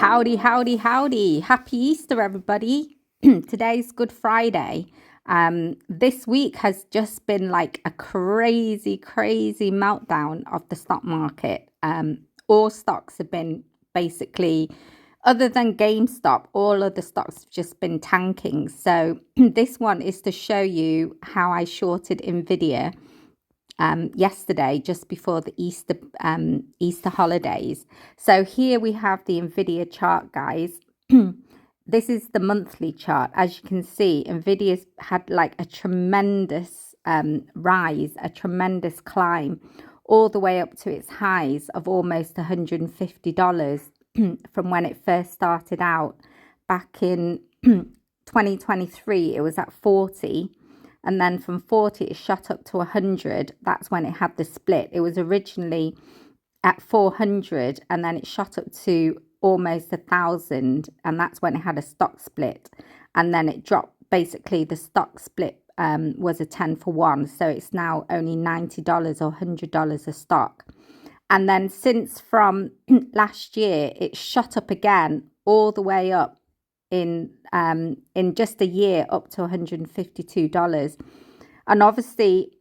Howdy, howdy, howdy. Happy Easter, everybody. Today's Good Friday. This week has just been like a crazy meltdown of the stock market. All stocks have been basically, other than GameStop, all of the stocks have just been tanking. So this one is to show you how I shorted NVIDIA yesterday, just before the Easter holidays. So here we have the NVIDIA chart, guys. This is the monthly chart. As you can see, NVIDIA's had like a tremendous rise, a tremendous climb, all the way up to its highs of almost $150 from when it first started out back in 2023. It was at 40. And then from 40, it shot up to 100. That's when it had the split. It was originally at 400, and then it shot up to almost 1,000. And that's when it had a stock split. And then it dropped. Basically, the stock split was a 10 for 1. So it's now only $90 or $100 a stock. And then since from last year, it shot up again all the way up in just a year up to $152. And obviously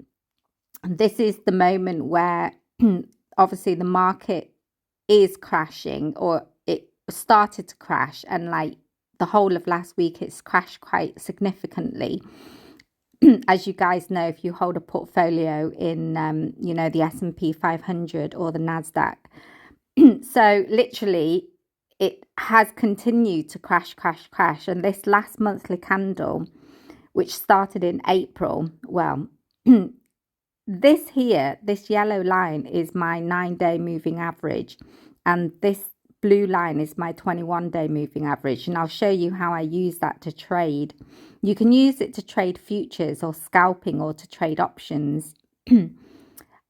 this is the moment where obviously the market is crashing, or it started to crash, and like the whole of last week it's crashed quite significantly. As you guys know, if you hold a portfolio in the S&P 500 or the NASDAQ. So literally it has continued to crash. And this last monthly candle, which started in April, well, this yellow line is my 9-day moving average. And this blue line is my 21-day moving average. And I'll show you how I use that to trade. You can use it to trade futures or scalping, or to trade options.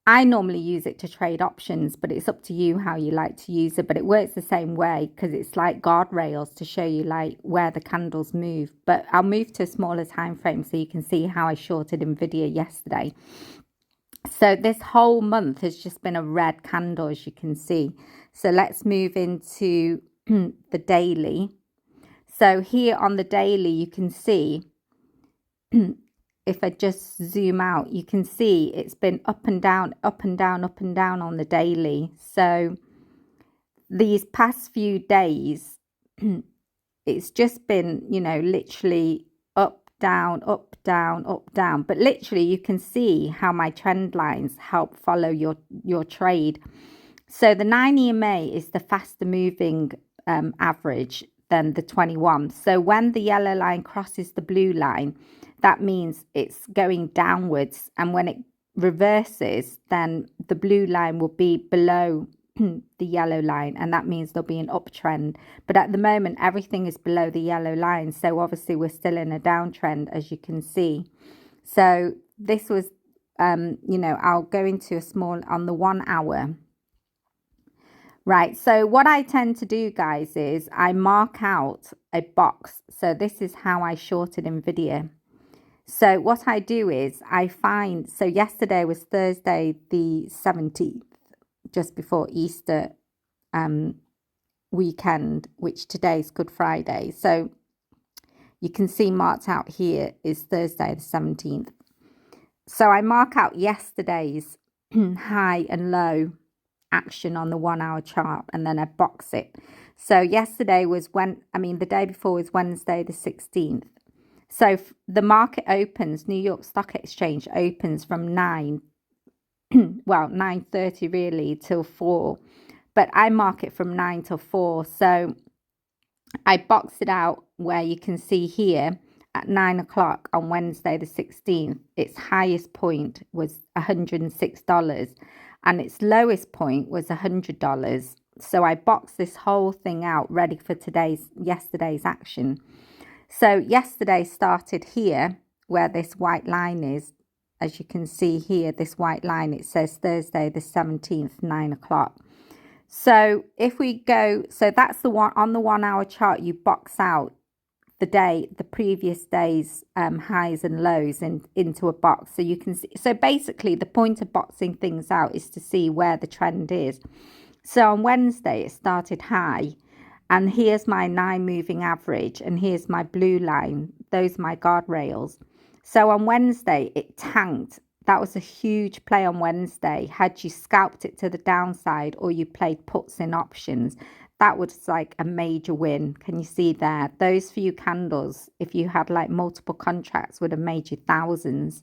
I normally use it to trade options, but it's up to you how you like to use it. But it works the same way, because it's like guardrails to show you like where the candles move. But I'll move to a smaller time frame so you can see how I shorted NVIDIA yesterday. So this whole month has just been a red candle, as you can see. So let's move into the daily. So here on the daily, you can see if I just zoom out, you can see it's been up and down on the daily. So these past few days, it's just been, literally up, down. But literally you can see how my trend lines help follow your trade. So the 9 EMA is the faster moving average than the 21. So when the yellow line crosses the blue line, that means it's going downwards. And when it reverses, then the blue line will be below the yellow line. And that means there'll be an uptrend. But at the moment, everything is below the yellow line. So obviously, we're still in a downtrend, as you can see. So this was, I'll go into a small on the 1 hour. Right, so what I tend to do, guys, is I mark out a box. So this is how I shorted NVIDIA. So what I do is I find, so yesterday was Thursday the 17th, just before Easter weekend, which today is Good Friday. So you can see marked out here is Thursday the 17th. So I mark out yesterday's high and low action on the 1 hour chart, and then I box it. So yesterday was the day before was Wednesday the 16th. So the market opens, New York Stock Exchange opens from 9:30 really till 4. But I mark it from 9 till 4. So I box it out where you can see here at 9 o'clock on Wednesday the 16th. Its highest point was $106 and its lowest point was $100. So I boxed this whole thing out ready for yesterday's action. So yesterday started here where this white line is. As you can see here, this white line, it says Thursday the 17th, 9 o'clock. So if we go, so that's the one on the 1 hour chart, you box out the previous day's highs and lows into a box. So you can see, so basically the point of boxing things out is to see where the trend is. So on Wednesday, it started high And here's my 9 moving average, and here's my blue line. Those are my guardrails. So on Wednesday, it tanked. That was a huge play on Wednesday. Had you scalped it to the downside or you played puts in options, that was like a major win. Can you see there? Those few candles, if you had like multiple contracts, would have made you thousands.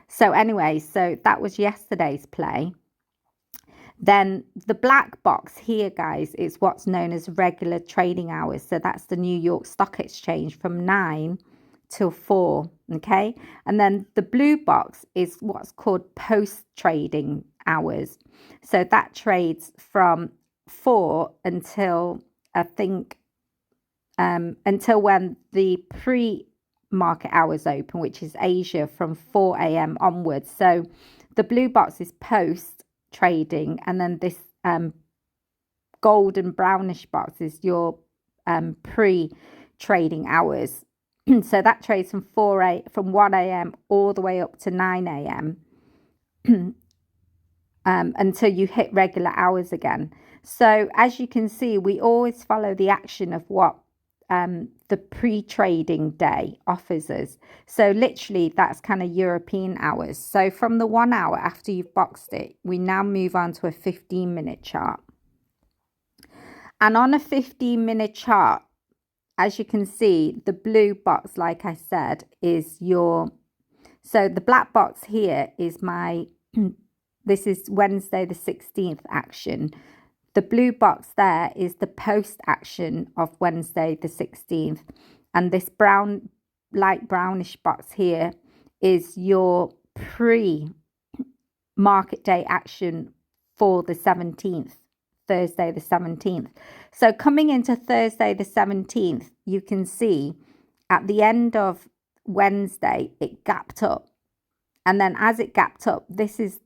So anyway, so that was yesterday's play. Then the black box here, guys, is what's known as regular trading hours. So that's the New York Stock Exchange from 9 till 4, okay? And then the blue box is what's called post-trading hours. So that trades from 4 until, I think, until when the pre-market hours open, which is Asia, from 4 a.m. onwards. So the blue box is post trading, and then this golden brownish box is your pre-trading hours. So that trades from 1 a.m. all the way up to 9 a.m. Until you hit regular hours again. So as you can see, we always follow the action of what the pre-trading day offers us. So literally that's kind of European hours. So from the 1 hour after you've boxed it, we now move on to a 15-minute chart. And on a 15-minute chart, as you can see, the blue box, like I said, is your, so the black box here is my, this is Wednesday the 16th action. The blue box there is the post action of Wednesday the 16th. And this brown, light brownish box here is your pre-market day action for the 17th, Thursday the 17th. So coming into Thursday the 17th, you can see at the end of Wednesday, it gapped up. And then as it gapped up, this is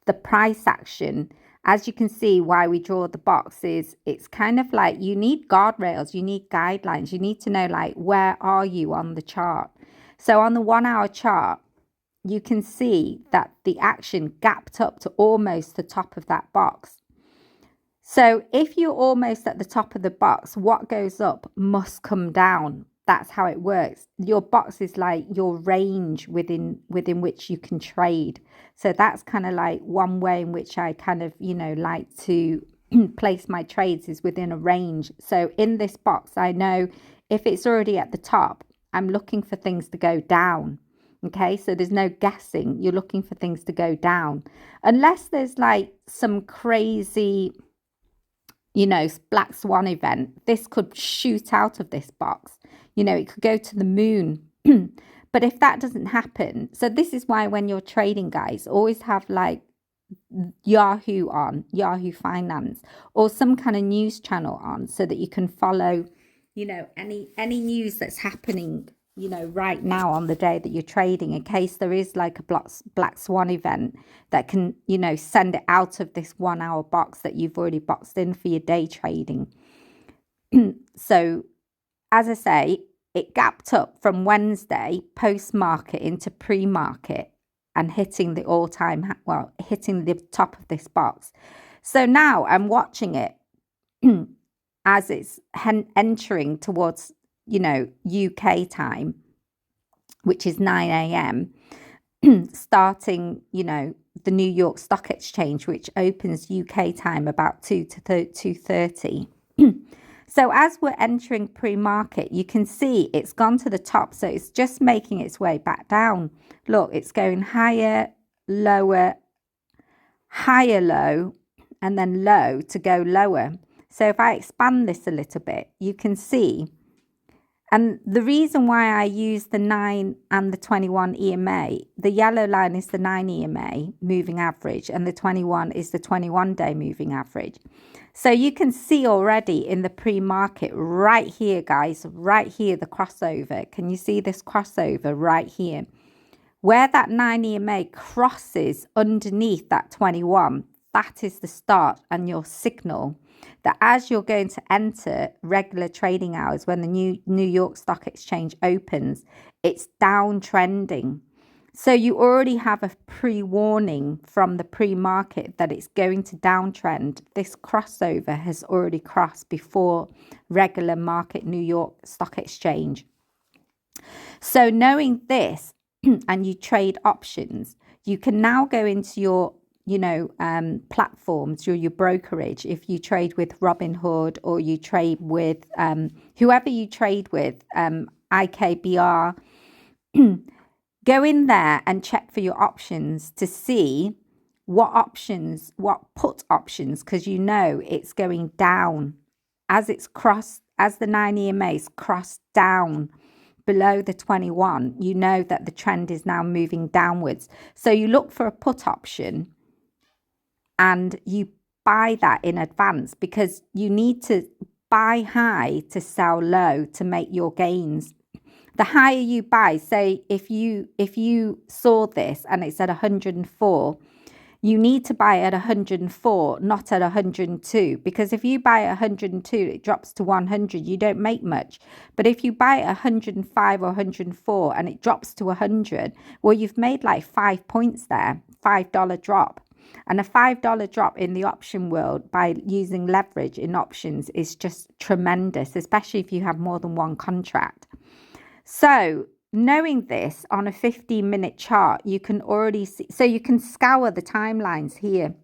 the price action. As you can see, why we draw the boxes, it's kind of like you need guardrails, you need guidelines, you need to know like where are you on the chart. So on the 1 hour chart, you can see that the action gapped up to almost the top of that box. So if you're almost at the top of the box, what goes up must come down. That's how it works. Your box is like your range within which you can trade. So that's kind of like one way in which I kind of, like to place my trades is within a range. So in this box, I know if it's already at the top, I'm looking for things to go down. Okay, so there's no guessing. You're looking for things to go down. Unless there's like some crazy, black swan event, this could shoot out of this box. It could go to the moon. But if that doesn't happen, so this is why when you're trading, guys, always have like Yahoo on, Yahoo Finance, or some kind of news channel on, so that you can follow, any news that's happening, right now on the day that you're trading, in case there is like a black swan event that can, send it out of this 1 hour box that you've already boxed in for your day trading. So as I say, it gapped up from Wednesday post-market into pre-market and hitting the hitting the top of this box. So now I'm watching it as it's entering towards, UK time, which is 9 a.m., starting, the New York Stock Exchange, which opens UK time about 2 to 2:30. So as we're entering pre-market, you can see it's gone to the top. So it's just making its way back down. Look, it's going higher, lower, higher low, and then low to go lower. So if I expand this a little bit, you can see. And the reason why I use the 9 and the 21 EMA, the yellow line is the 9 EMA moving average, and the 21 is the 21-day moving average. So you can see already in the pre-market right here, guys, right here, the crossover. Can you see this crossover right here? Where that 9 EMA crosses underneath that 21, that is the start and your signal that as you're going to enter regular trading hours when the New York Stock Exchange opens, it's downtrending. So you already have a pre-warning from the pre-market that it's going to downtrend. This crossover has already crossed before regular market New York Stock Exchange. So knowing this, and you trade options, you can now go into your platforms, your brokerage. If you trade with Robinhood or you trade with whoever you trade with, IKBR, go in there and check for your options to see what put options, because you know it's going down as the 9 EMA's crossed down below the 21. You know that the trend is now moving downwards. So you look for a put option and you buy that in advance, because you need to buy high to sell low to make your gains. The higher you buy, say if you saw this and it's at 104, you need to buy at 104, not at 102, because if you buy at 102, it drops to 100, you don't make much. But if you buy at 105 or 104 and it drops to 100, well, you've made like 5 points there, $5 drop. And a $5 drop in the option world by using leverage in options is just tremendous, especially if you have more than one contract. So knowing this on a 15-minute chart, you can already see, so you can scour the timelines here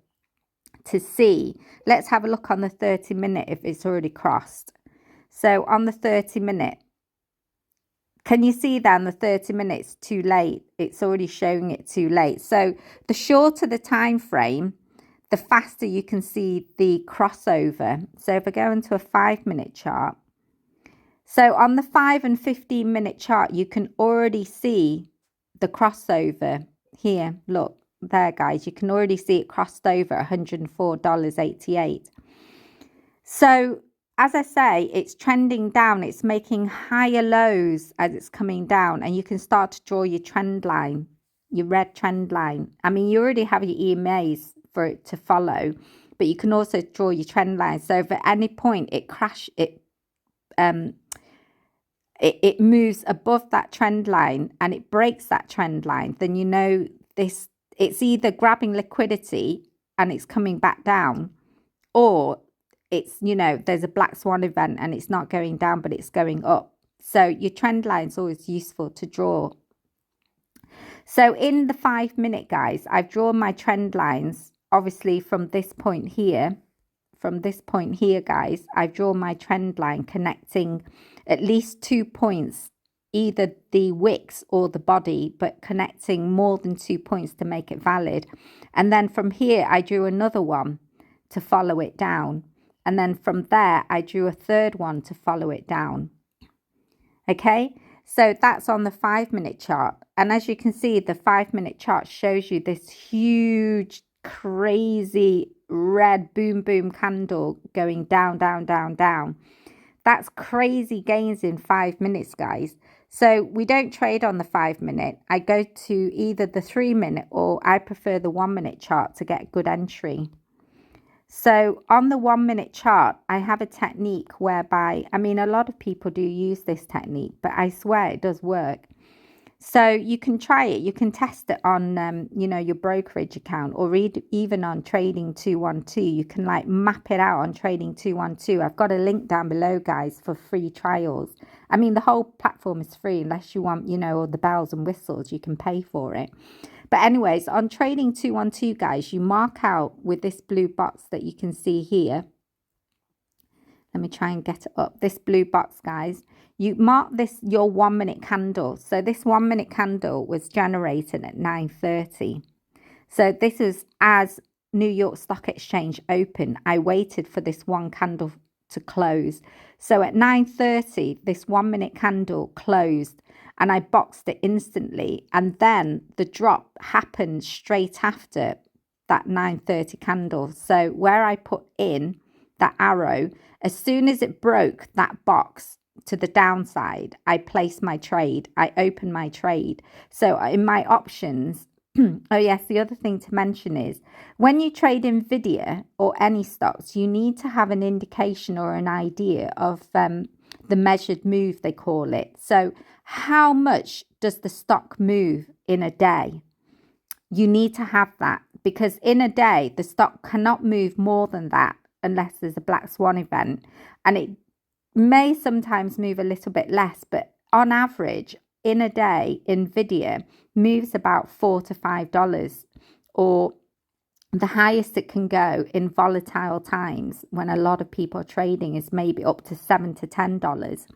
to see. Let's have a look on the 30-minute if it's already crossed. So on the 30-minute, can you see then the 30 minutes too late? It's already showing it too late. So the shorter the time frame, the faster you can see the crossover. So if I go into a 5-minute chart, so on the 5 and 15-minute chart, you can already see the crossover here. Look there, guys. You can already see it crossed over $104.88. So as I say, it's trending down. It's making higher lows as it's coming down. And you can start to draw your trend line, your red trend line. I mean, you already have your EMAs for it to follow, but you can also draw your trend line. So if at any point it moves above that trend line and it breaks that trend line, then you know it's either grabbing liquidity and it's coming back down, or it's, there's a black swan event and it's not going down, but it's going up. So your trend line is always useful to draw. So in the 5-minute, guys, I've drawn my trend lines, obviously from this point here. From this point here, guys, I've drawn my trend line connecting at least 2 points, either the wicks or the body, but connecting more than 2 points to make it valid. And then from here, I drew another one to follow it down. And then from there, I drew a third one to follow it down. Okay, so that's on the 5-minute chart. And as you can see, the 5-minute chart shows you this huge, crazy red boom boom candle going down, down, down, down. That's crazy gains in 5 minutes, guys. So we don't trade on the 5-minute. I go to either the 3-minute or I prefer the 1-minute chart to get good entry. So on the 1-minute chart, I have a technique whereby, I mean, a lot of people do use this technique, but I swear it does work. So you can try it. You can test it on, your brokerage account, or even on Trading 212. You can like map it out on Trading 212. I've got a link down below, guys, for free trials. I mean, the whole platform is free unless you want, all the bells and whistles. You can pay for it. But anyways, on Trading 212, guys, you mark out with this blue box that you can see here. Let me try and get it up. This blue box, guys. You mark this your 1-minute candle. So this 1-minute candle was generated at 9:30. So this is as New York Stock Exchange open. I waited for this one candle to close. So at 9:30, this 1-minute candle closed and I boxed it instantly. And then the drop happened straight after that 9:30 candle. So where I put in that arrow, as soon as it broke that box to the downside, I placed my trade. I opened my trade. So in my options, oh yes, the other thing to mention is when you trade NVIDIA or any stocks, you need to have an indication or an idea of the measured move, they call it. So how much does the stock move in a day. You need to have that because in a day, the stock cannot move more than that unless there's a black swan event. And it may sometimes move a little bit less, but on average, in a day, NVIDIA moves about $4 to $5, or the highest it can go in volatile times when a lot of people are trading is maybe up to $7 to $10.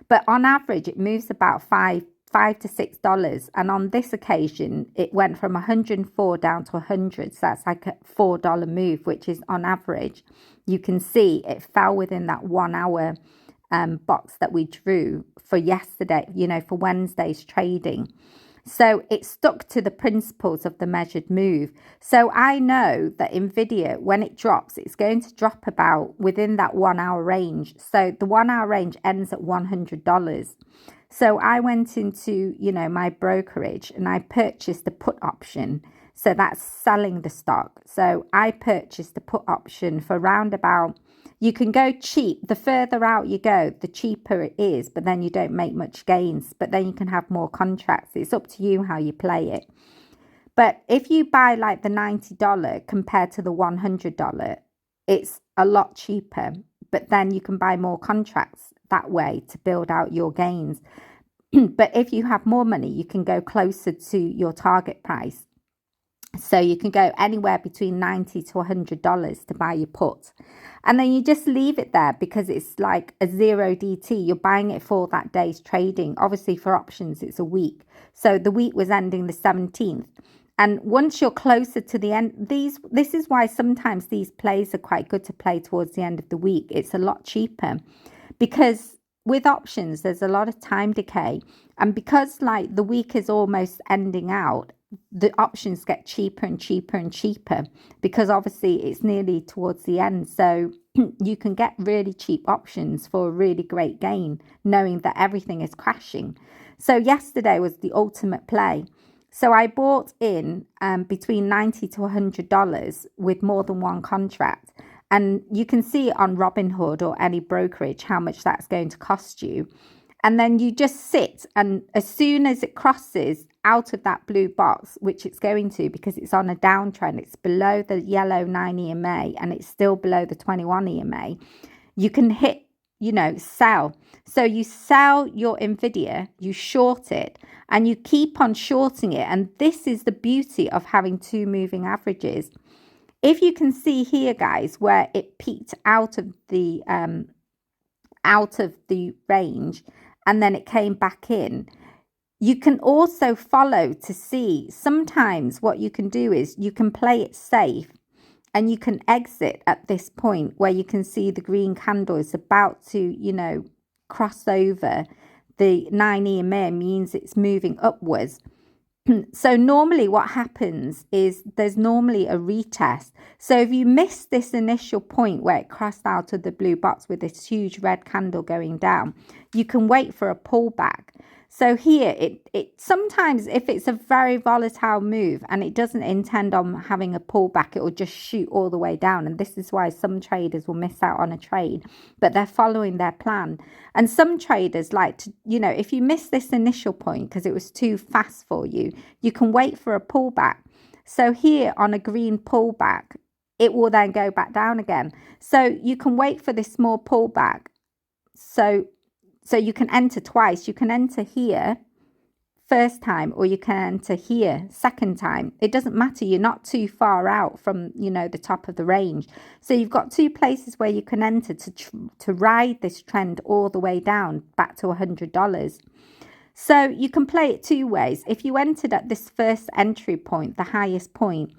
But on average, it moves about $5 to $6. And on this occasion, it went from 104 down to 100. So that's like a $4 move, which is on average. You can see it fell within that 1 hour box that we drew for yesterday, for Wednesday's trading. So it stuck to the principles of the measured move. So I know that NVIDIA, when it drops, it's going to drop about within that 1 hour range. So the 1 hour range ends at $100. So I went into, my brokerage and I purchased the put option. So that's selling the stock. So I purchased the put option for round about, you can go cheap. The further out you go, the cheaper it is, but then you don't make much gains. But then you can have more contracts. It's up to you how you play it. But if you buy like the $90 compared to the $100, it's a lot cheaper. But then you can buy more contracts that way to build out your gains. But if you have more money, you can go closer to your target price. So you can go anywhere between $90 to $100 to buy your put. And then you just leave it there because it's like a 0 DT. You're buying it for that day's trading. Obviously for options, it's a week. So the week was ending the 17th. And once you're closer to the end, this is why sometimes these plays are quite good to play towards the end of the week. It's a lot cheaper because with options, there's a lot of time decay. And because like the week is almost ending out, the options get cheaper and cheaper and cheaper because obviously it's nearly towards the end. So you can get really cheap options for a really great gain, knowing that everything is crashing. So yesterday was the ultimate play. So I bought in between $90 to $100 with more than one contract. And you can see on Robinhood or any brokerage how much that's going to cost you. And then you just sit, and as soon as it crosses out of that blue box, which it's going to because it's on a downtrend, it's below the yellow 9 EMA and it's still below the 21 EMA, you can hit, sell. So you sell your NVIDIA, you short it, and you keep on shorting it. And this is the beauty of having two moving averages. If you can see here, guys, where it peaked out of the range and then it came back in, you can also follow to see. Sometimes what you can do is you can play it safe and you can exit at this point where you can see the green candle is about to, cross over the 9 EMA, means it's moving upwards. So normally what happens is there's normally a retest. So if you miss this initial point where it crossed out of the blue box with this huge red candle going down, you can wait for a pullback. So here, it sometimes, if it's a very volatile move and it doesn't intend on having a pullback, it will just shoot all the way down. And this is why some traders will miss out on a trade, but they're following their plan. And some traders like to, if you miss this initial point because it was too fast for you, you can wait for a pullback. So here on a green pullback, it will then go back down again. So you can wait for this small pullback. So you can enter twice. You can enter here first time, or you can enter here second time. It doesn't matter. You're not too far out from, the top of the range. So you've got two places where you can enter to ride this trend all the way down back to $100. So you can play it two ways. If you entered at this first entry point, the highest point,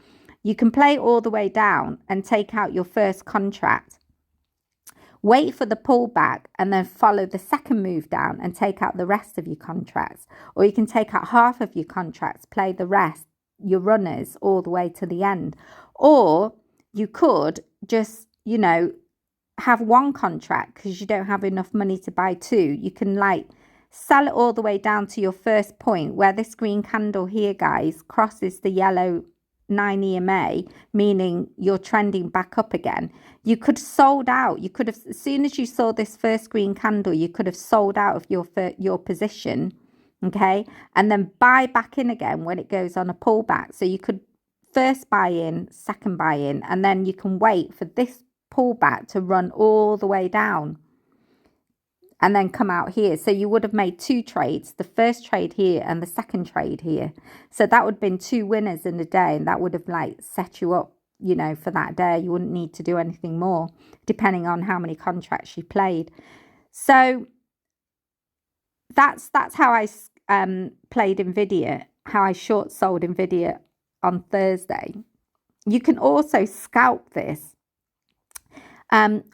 you can play all the way down and take out your first contract. Wait for the pullback and then follow the second move down and take out the rest of your contracts. Or you can take out half of your contracts, play the rest, your runners, all the way to the end. Or you could just, have one contract because you don't have enough money to buy two. You can sell it all the way down to your first point where this green candle here, guys, crosses the yellow 9 EMA, meaning you're trending back up again. You could have sold out. You could have, as soon as you saw this first green candle, you could have sold out of your position Okay. And then buy back in again when it goes on a pullback. So you could first buy in, second buy in, and then you can wait for this pullback to run all the way down and then come out here. So you would have made two trades, the first trade here and the second trade here. So that would have been two winners in a day, and that would have like set you up, you know, for that day. You wouldn't need to do anything more depending on how many contracts you played. So that's how I played Nvidia, how I short sold Nvidia on Thursday. You can also scalp this.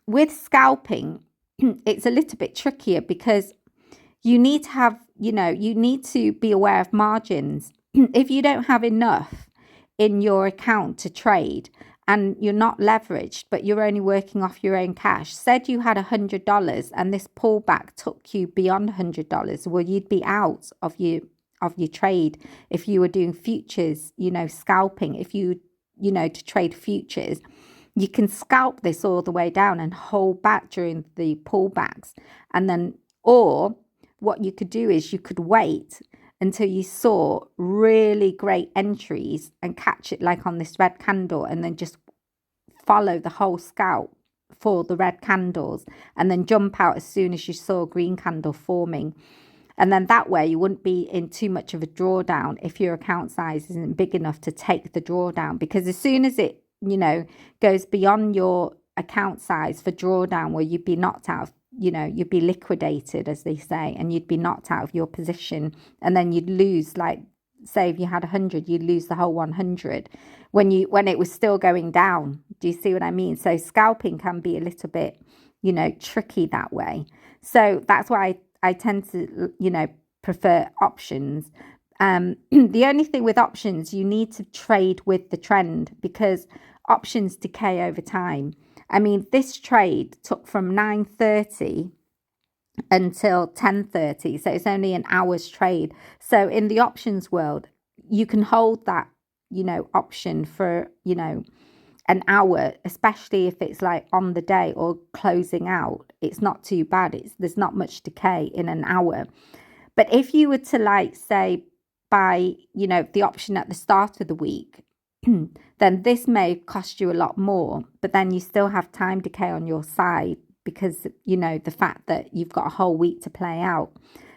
With scalping, it's a little bit trickier because you need to have, you know, you need to be aware of margins. If you don't have enough in your account to trade and you're not leveraged, but you're only working off your own cash, said you had $100 and this pullback took you beyond $100, well, you'd be out of your trade if you were doing futures, you know, scalping. If you know, to trade futures, you can scalp this all the way down and hold back during the pullbacks. And then, or what you could do is you could wait until you saw really great entries and catch it like on this red candle, and then just follow the whole scalp for the red candles and then jump out as soon as you saw a green candle forming. And then that way you wouldn't be in too much of a drawdown if your account size isn't big enough to take the drawdown. Because as soon as it, you know, goes beyond your account size for drawdown, where you'd be knocked out of, you know, you'd be liquidated, as they say, and you'd be knocked out of your position. And then you'd lose, like, say if you had 100, you'd lose the whole 100 when it was still going down. Do you see what I mean? So scalping can be a little bit, you know, tricky that way. So that's why I tend to, you know, prefer options. The only thing with options, you need to trade with the trend because options decay over time. I mean, this trade took from 9:30 until 10:30, so it's only an hour's trade. So in the options world, you can hold that, you know, option for, you know, an hour, especially if it's like on the day or closing out. It's not too bad. There's not much decay in an hour. But if you were to, like, say, buy, you know, the option at the start of the week, then this may cost you a lot more, but then you still have time decay on your side because, you know, the fact that you've got a whole week to play out.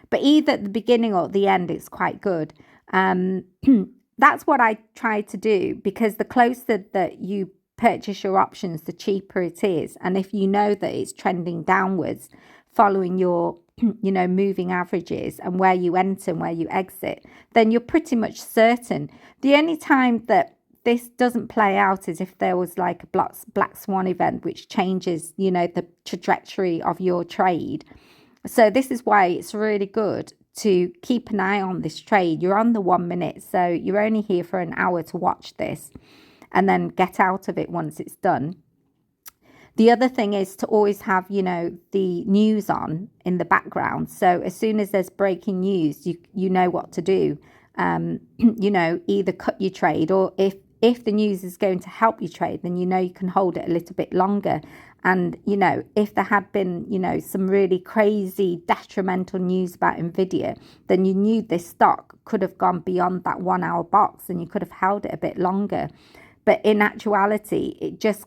But either at the beginning or at the end, it's quite good. That's what I try to do, because the closer that you purchase your options, the cheaper it is. And if you know that it's trending downwards, following your, you know, moving averages and where you enter and where you exit, then you're pretty much certain. The only time that this doesn't play out is if there was like a black swan event, which changes, you know, the trajectory of your trade. So this is why it's really good to keep an eye on this trade. You're on the 1 minute, so you're only here for an hour to watch this and then get out of it once it's done. The other thing is to always have, you know, the news on in the background. So as soon as there's breaking news, you know what to do. You know, either cut your trade, or if the news is going to help you trade, then you know you can hold it a little bit longer. And, you know, if there had been, you know, some really crazy detrimental news about Nvidia, then you knew this stock could have gone beyond that 1 hour box and you could have held it a bit longer. But in actuality, it just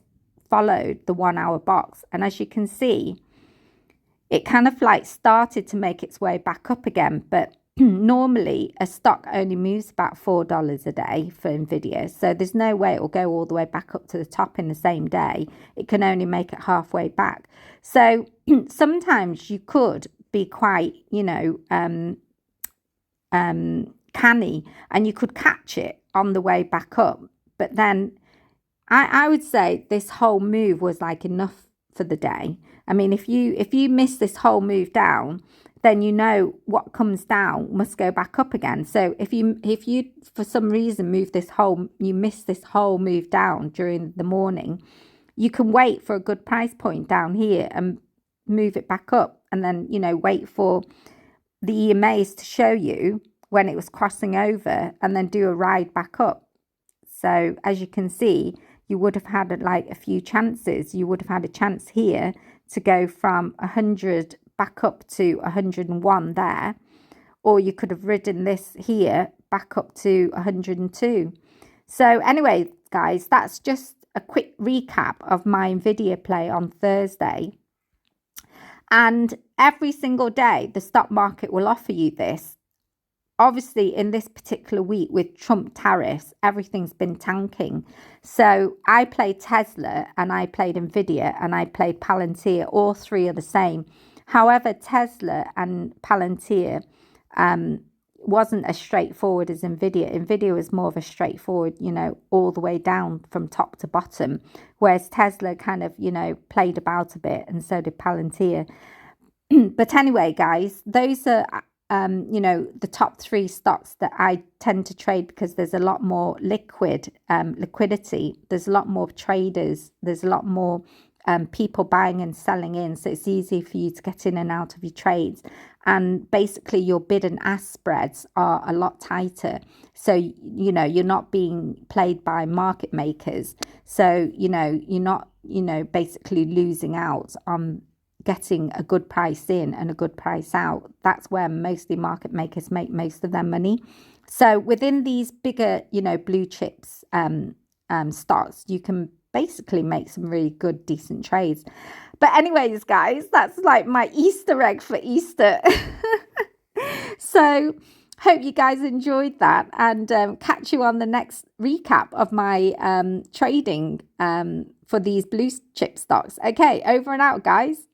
followed the 1 hour box. And as you can see, it kind of like started to make its way back up again. But normally a stock only moves about $4 a day for Nvidia, so there's no way it will go all the way back up to the top in the same day. It can only make it halfway back. So sometimes you could be quite, you know, canny, and you could catch it on the way back up. But then I would say this whole move was like enough for the day. I mean, if you miss this whole move down, then you know what comes down must go back up again. So if you for some reason you miss this whole move down during the morning, you can wait for a good price point down here and move it back up, and then, you know, wait for the EMAs to show you when it was crossing over, and then do a ride back up. So as you can see, you would have had like a few chances. You would have had a chance here to go from 100 back up to 101 there, or you could have ridden this here back up to 102. So anyway, guys, that's just a quick recap of my NVIDIA play on Thursday. And every single day, the stock market will offer you this. Obviously, in this particular week with Trump tariffs, everything's been tanking. So I played Tesla and I played NVIDIA and I played Palantir. All three are the same. However, Tesla and Palantir wasn't as straightforward as NVIDIA. NVIDIA was more of a straightforward, all the way down from top to bottom. Whereas Tesla kind of, played about a bit, and so did Palantir. But anyway, guys, those are the top three stocks that I tend to trade because there's a lot more liquidity. There's a lot more traders. There's a lot more people buying and selling in. So it's easy for you to get in and out of your trades. And basically your bid and ask spreads are a lot tighter. So, you're not being played by market makers. So, you're not, basically losing out on getting a good price in and a good price out. That's where mostly market makers make most of their money. So within these bigger, blue chips stocks, you can basically make some really good, decent trades. But anyways, guys, that's like my Easter egg for Easter. So hope you guys enjoyed that, and catch you on the next recap of my trading for these blue chip stocks. Okay, over and out, guys.